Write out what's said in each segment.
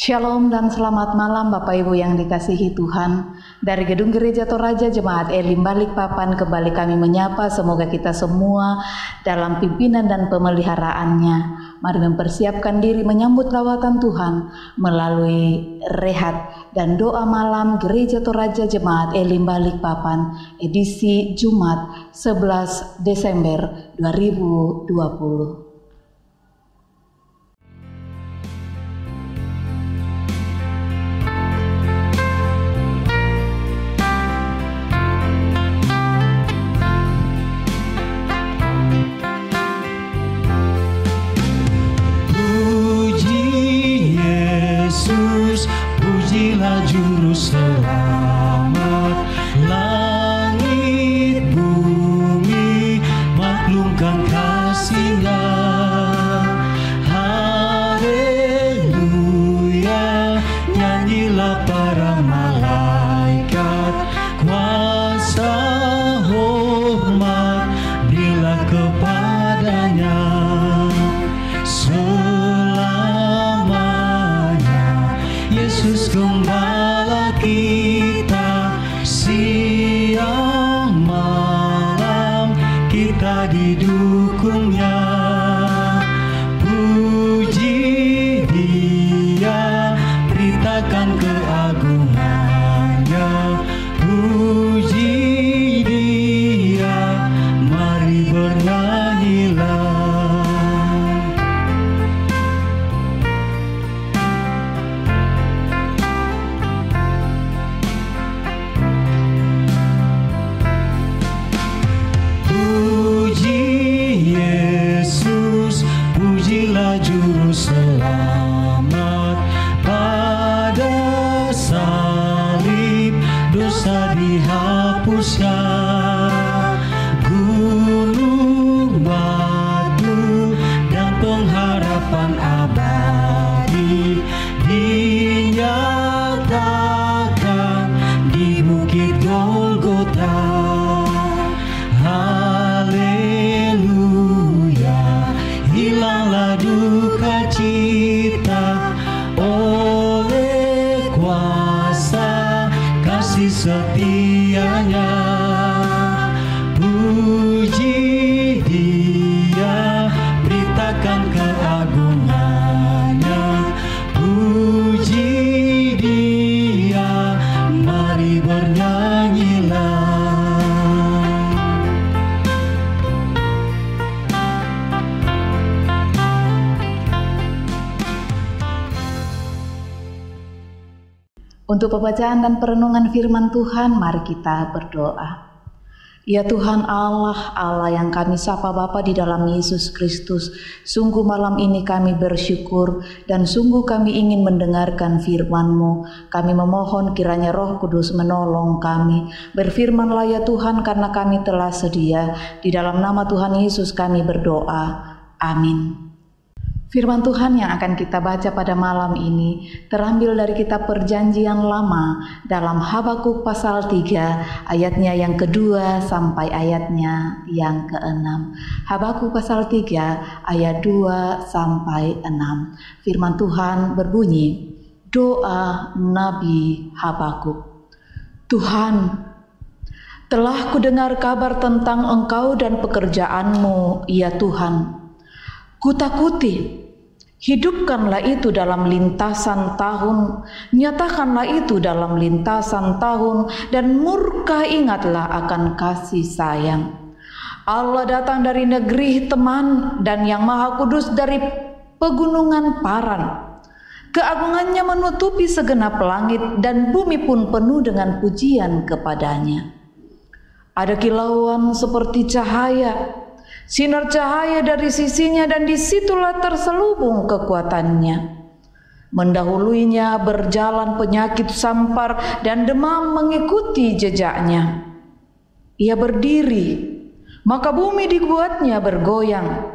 Shalom dan selamat malam Bapak Ibu yang dikasihi Tuhan. Dari Gedung Gereja Toraja Jemaat Elim Balikpapan kembali kami menyapa semoga kita semua dalam pimpinan dan pemeliharaannya. Mari mempersiapkan diri menyambut lawatan Tuhan melalui rehat dan doa malam Gereja Toraja Jemaat Elim Balikpapan edisi Jumat 11 Desember 2020. Pujilah Juru Selamat, langit bumi maklumkan kasih-Nya. Haleluya, nyanyilah para malaikat, kuasa hormat berilah kepadanya. Yesus Gembala kita, siang malam kita didukung-Nya. Puji Dia, beritakan keagungan-Nya. Puji Dia, mari bernyanyilah. Pujilah Juru Selamat, pada salib dosa dihapuskan, gunung batu dan pengharapan abadi dinyatakan di Bukit Golgota. Hilanglah duka cita oleh kuasa kasih setia-Nya. Puji Dia, beritakan keagungan-Nya. Puji Dia, mari bernyanyilah. Untuk pembacaan dan perenungan firman Tuhan, mari kita berdoa. Ya Tuhan Allah, Allah yang kami sapa Bapa di dalam Yesus Kristus, sungguh malam ini kami bersyukur dan sungguh kami ingin mendengarkan firman-Mu. Kami memohon kiranya Roh Kudus menolong kami. Berfirmanlah ya Tuhan, karena kami telah sedia. Di dalam nama Tuhan Yesus kami berdoa. Amin. Firman Tuhan yang akan kita baca pada malam ini terambil dari kitab Perjanjian Lama dalam Habakuk pasal 3 ayatnya yang kedua sampai ayatnya yang keenam. Habakuk pasal 3 ayat 2 sampai 6. Firman Tuhan berbunyi, doa Nabi Habakuk. Tuhan, telah kudengar kabar tentang Engkau dan pekerjaan-Mu, ya Tuhan. Kutakuti, hidupkanlah itu dalam lintasan tahun, nyatakanlah itu dalam lintasan tahun, dan murka ingatlah akan kasih sayang. Allah datang dari negeri Teman dan Yang Maha Kudus dari pegunungan Paran. Keagungannya menutupi segenap langit dan bumi pun penuh dengan pujian kepadanya. Ada kilauan seperti cahaya, sinar cahaya dari sisinya dan disitulah terselubung kekuatannya. Mendahuluinya berjalan penyakit sampar dan demam mengikuti jejaknya. Ia berdiri, maka bumi dibuatnya bergoyang.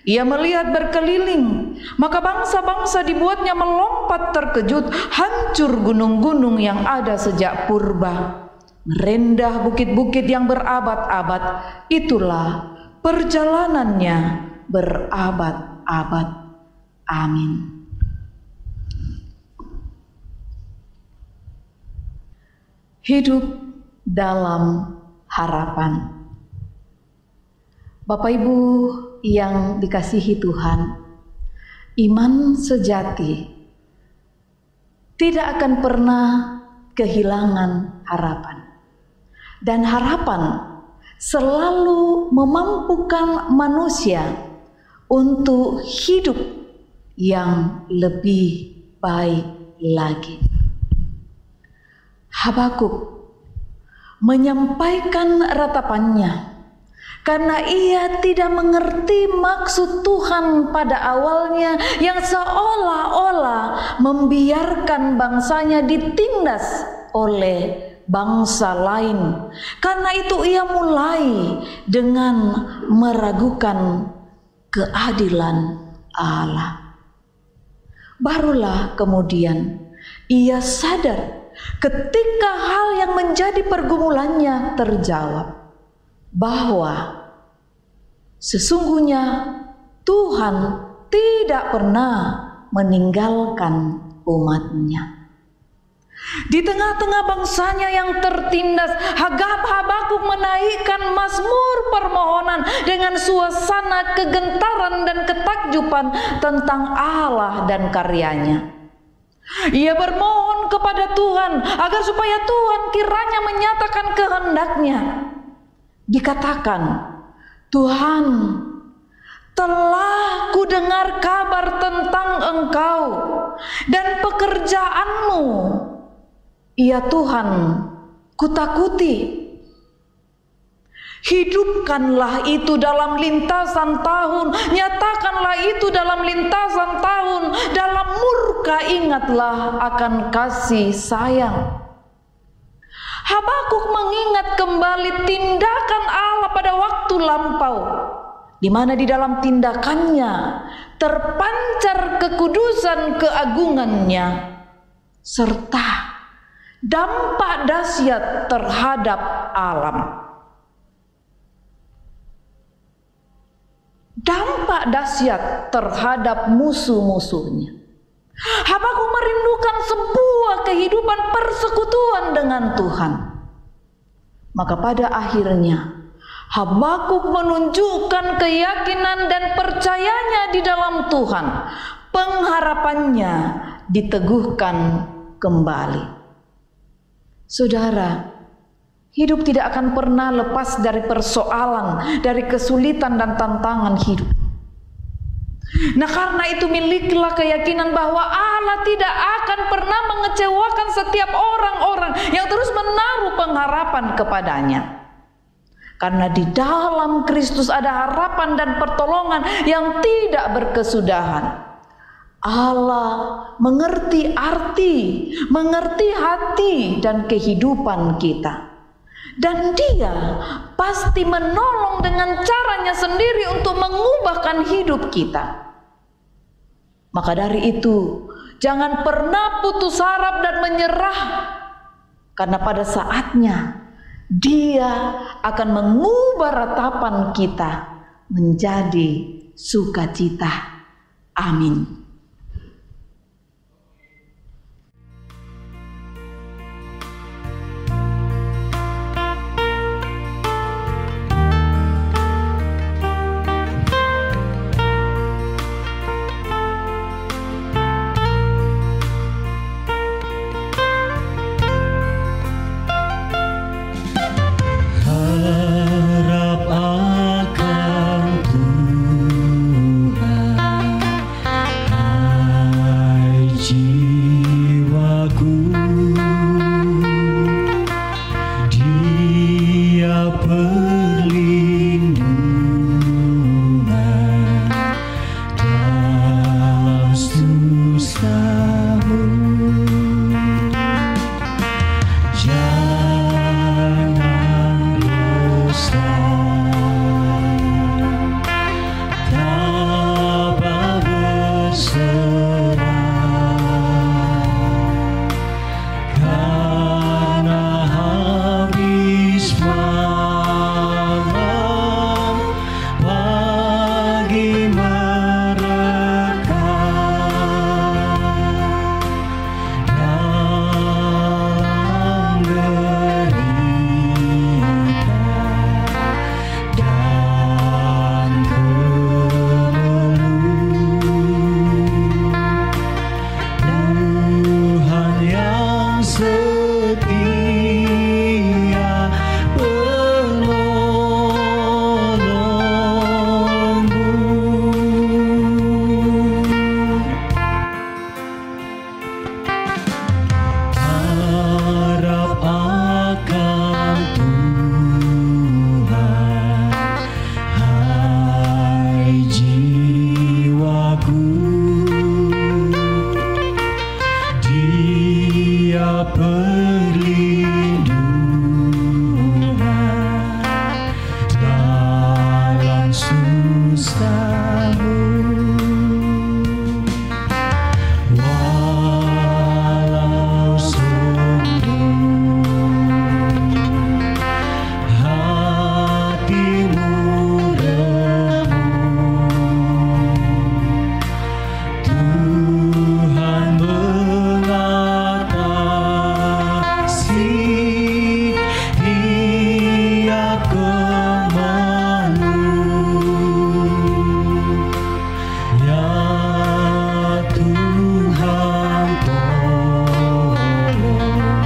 Ia melihat berkeliling, maka bangsa-bangsa dibuatnya melompat terkejut. Hancur gunung-gunung yang ada sejak purba, merendah bukit-bukit yang berabad-abad. Itulah perjalanannya berabad-abad. Amin. Hidup dalam harapan. Bapak Ibu yang dikasihi Tuhan, iman sejati tidak akan pernah kehilangan harapan. Dan harapan selalu memampukan manusia untuk hidup yang lebih baik lagi. Habakuk menyampaikan ratapannya karena ia tidak mengerti maksud Tuhan pada awalnya yang seolah-olah membiarkan bangsanya ditindas oleh bangsa lain. Karena itu ia mulai dengan meragukan keadilan Allah. Barulah kemudian ia sadar ketika hal yang menjadi pergumulannya terjawab, bahwa sesungguhnya Tuhan tidak pernah meninggalkan umatnya. Di tengah-tengah bangsanya yang tertindas, Habakuk menaikkan mazmur permohonan dengan suasana kegentaran dan ketakjuban tentang Allah dan karyanya. Ia bermohon kepada Tuhan agar supaya Tuhan kiranya menyatakan kehendaknya. Dikatakan, Tuhan, telah kudengar kabar tentang Engkau dan pekerjaanmu. Ya Tuhan, kutakuti. Hidupkanlah itu dalam lintasan tahun, nyatakanlah itu dalam lintasan tahun, dalam murka ingatlah akan kasih sayang. Habakuk mengingat kembali tindakan Allah pada waktu lampau, di mana di dalam tindakannya terpancar kekudusan keagungannya, serta dampak dahsyat terhadap alam. Dampak dahsyat terhadap musuh-musuhnya. Habakuk merindukan sebuah kehidupan persekutuan dengan Tuhan. Maka pada akhirnya Habakuk menunjukkan keyakinan dan percayanya di dalam Tuhan. Pengharapannya diteguhkan kembali. Saudara, hidup tidak akan pernah lepas dari persoalan, dari kesulitan dan tantangan hidup. Nah, karena itu milikilah keyakinan bahwa Allah tidak akan pernah mengecewakan setiap orang-orang yang terus menaruh pengharapan kepadanya. Karena di dalam Kristus ada harapan dan pertolongan yang tidak berkesudahan. Allah mengerti arti, mengerti hati dan kehidupan kita. Dan Dia pasti menolong dengan caranya sendiri untuk mengubahkan hidup kita. Maka dari itu, jangan pernah putus harap dan menyerah. Karena pada saatnya Dia akan mengubah ratapan kita menjadi sukacita. Amin. perlindungan dalam susahmu. Walau sombong hatimu remuk, Tuhan mengatasi Dia kemana. Ya Tuhan tolong ku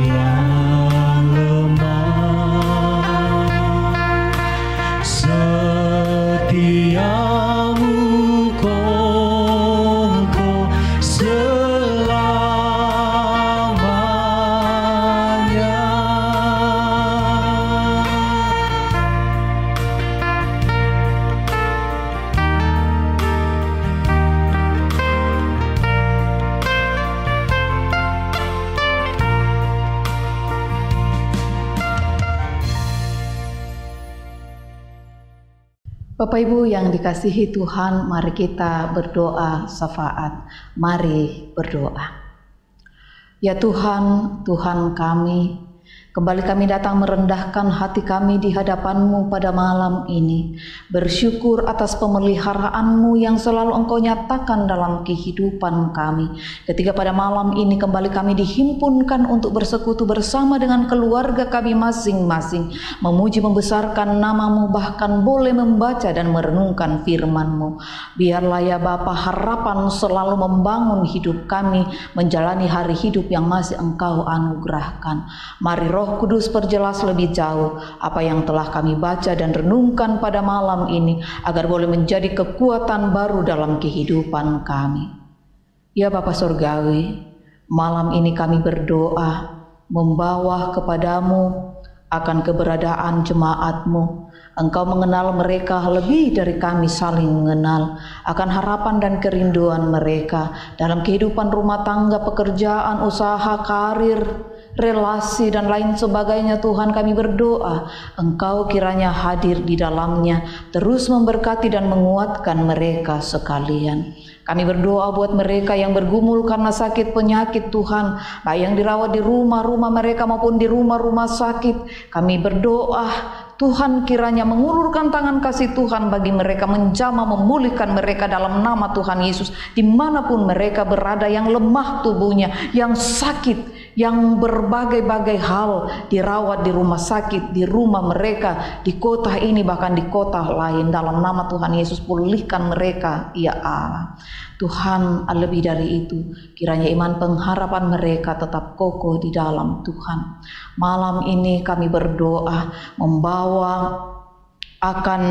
yang lemah, setiamu kokoh selamanya. Bapak Ibu yang dikasihi Tuhan, mari kita berdoa syafaat. Mari berdoa. Ya Tuhan, Tuhan kami, kembali kami datang merendahkan hati kami di hadapan-Mu pada malam ini. Bersyukur atas pemeliharaan-Mu yang selalu Engkau nyatakan dalam kehidupan kami. Ketika pada malam ini kembali kami dihimpunkan untuk bersekutu bersama dengan keluarga kami masing-masing, memuji membesarkan nama-Mu, bahkan boleh membaca dan merenungkan firman-Mu. Biarlah ya Bapa, harapan selalu membangun hidup kami, menjalani hari hidup yang masih Engkau anugerahkan. Mari Roh Kudus perjelas lebih jauh apa yang telah kami baca dan renungkan pada malam ini, agar boleh menjadi kekuatan baru dalam kehidupan kami. Ya Bapa Surgawi, malam ini kami berdoa membawa kepadamu akan keberadaan jemaat-Mu. Engkau mengenal mereka lebih dari kami saling mengenal, akan harapan dan kerinduan mereka dalam kehidupan rumah tangga, pekerjaan, usaha, karir, relasi dan lain sebagainya. Tuhan, kami berdoa Engkau kiranya hadir di dalamnya, terus memberkati dan menguatkan mereka sekalian. Kami berdoa buat mereka yang bergumul karena sakit penyakit, Tuhan, baik yang dirawat di rumah-rumah mereka maupun di rumah-rumah sakit. Kami berdoa Tuhan kiranya mengulurkan tangan kasih Tuhan bagi mereka, menjamah memulihkan mereka dalam nama Tuhan Yesus, dimanapun mereka berada, yang lemah tubuhnya, yang sakit, yang berbagai-bagai hal dirawat di rumah sakit, di rumah mereka, di kota ini bahkan di kota lain. Dalam nama Tuhan Yesus pulihkan mereka ya Allah. Tuhan, lebih dari itu, kiranya iman pengharapan mereka tetap kokoh di dalam Tuhan. Malam ini kami berdoa membawa akan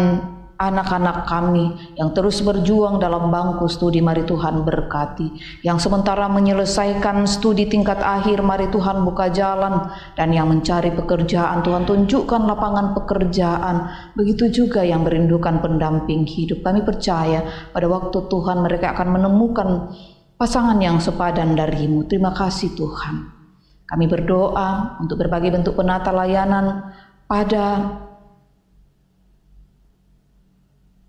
anak-anak kami yang terus berjuang dalam bangku studi, mari Tuhan berkati. Yang sementara menyelesaikan studi tingkat akhir, mari Tuhan buka jalan. Dan yang mencari pekerjaan, Tuhan tunjukkan lapangan pekerjaan. Begitu juga yang merindukan pendamping hidup. Kami percaya pada waktu Tuhan mereka akan menemukan pasangan yang sepadan dari-Mu. Terima kasih Tuhan. Kami berdoa untuk berbagai bentuk penata layanan pada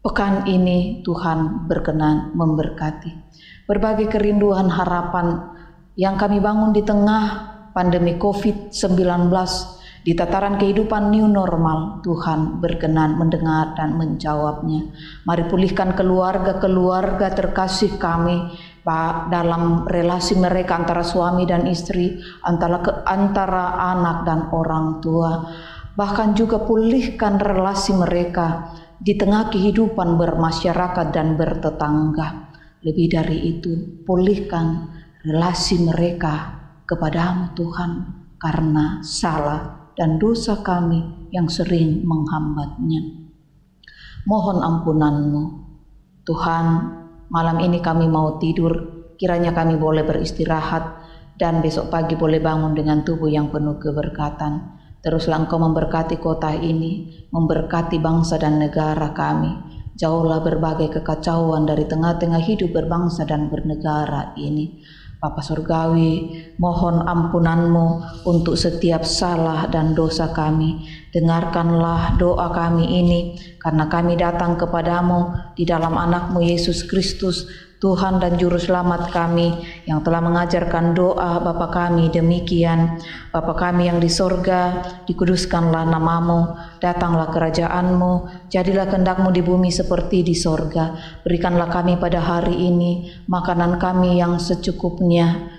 pekan ini. Tuhan berkenan memberkati berbagai kerinduan harapan yang kami bangun di tengah pandemi COVID-19, di tataran kehidupan new normal. Tuhan berkenan mendengar dan menjawabnya. Mari pulihkan keluarga-keluarga terkasih kami dalam relasi mereka antara suami dan istri, antara anak dan orang tua. Bahkan juga pulihkan relasi mereka di tengah kehidupan bermasyarakat dan bertetangga. Lebih dari itu, pulihkan relasi mereka kepadamu Tuhan, karena salah dan dosa kami yang sering menghambatnya. Mohon ampunan-Mu Tuhan. Malam ini kami mau tidur, kiranya kami boleh beristirahat dan besok pagi boleh bangun dengan tubuh yang penuh keberkatan. Teruslah Engkau memberkati kota ini, memberkati bangsa dan negara kami. Jauhlah berbagai kekacauan dari tengah-tengah hidup berbangsa dan bernegara ini. Bapa Surgawi, mohon ampunan-Mu untuk setiap salah dan dosa kami. Dengarkanlah doa kami ini, karena kami datang kepadamu di dalam anak-Mu Yesus Kristus, Tuhan dan Juru Selamat kami, yang telah mengajarkan doa Bapa kami demikian. Bapa kami yang di sorga, dikuduskanlah nama-Mu, datanglah kerajaan-Mu, jadilah kehendak-Mu di bumi seperti di sorga. Berikanlah kami pada hari ini makanan kami yang secukupnya,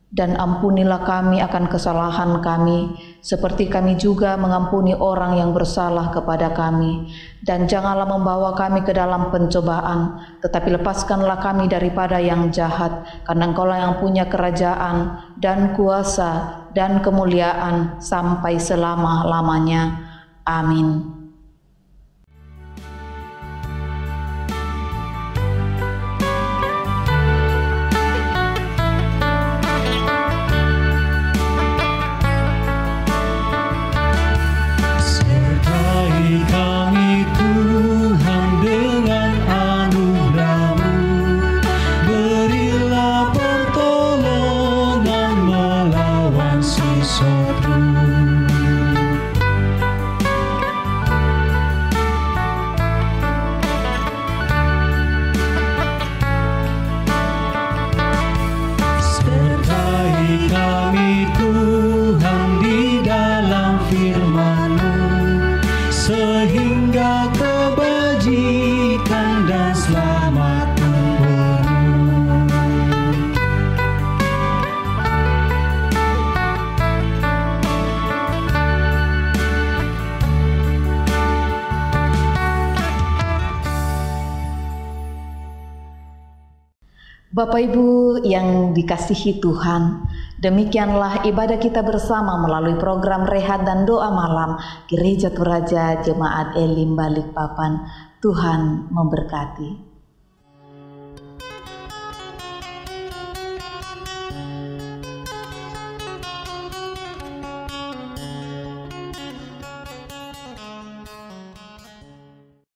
dan ampunilah kami akan kesalahan kami, seperti kami juga mengampuni orang yang bersalah kepada kami. Dan janganlah membawa kami ke dalam pencobaan, tetapi lepaskanlah kami daripada yang jahat, karena Engkaulah yang punya kerajaan dan kuasa dan kemuliaan sampai selama-lamanya. Amin. Sehingga kebajikan dan selamat penuh. Bapak Ibu yang dikasihi Tuhan, demikianlah ibadah kita bersama melalui program Rehat dan Doa Malam Gereja Toraja Jemaat Elim Balikpapan. Tuhan memberkati.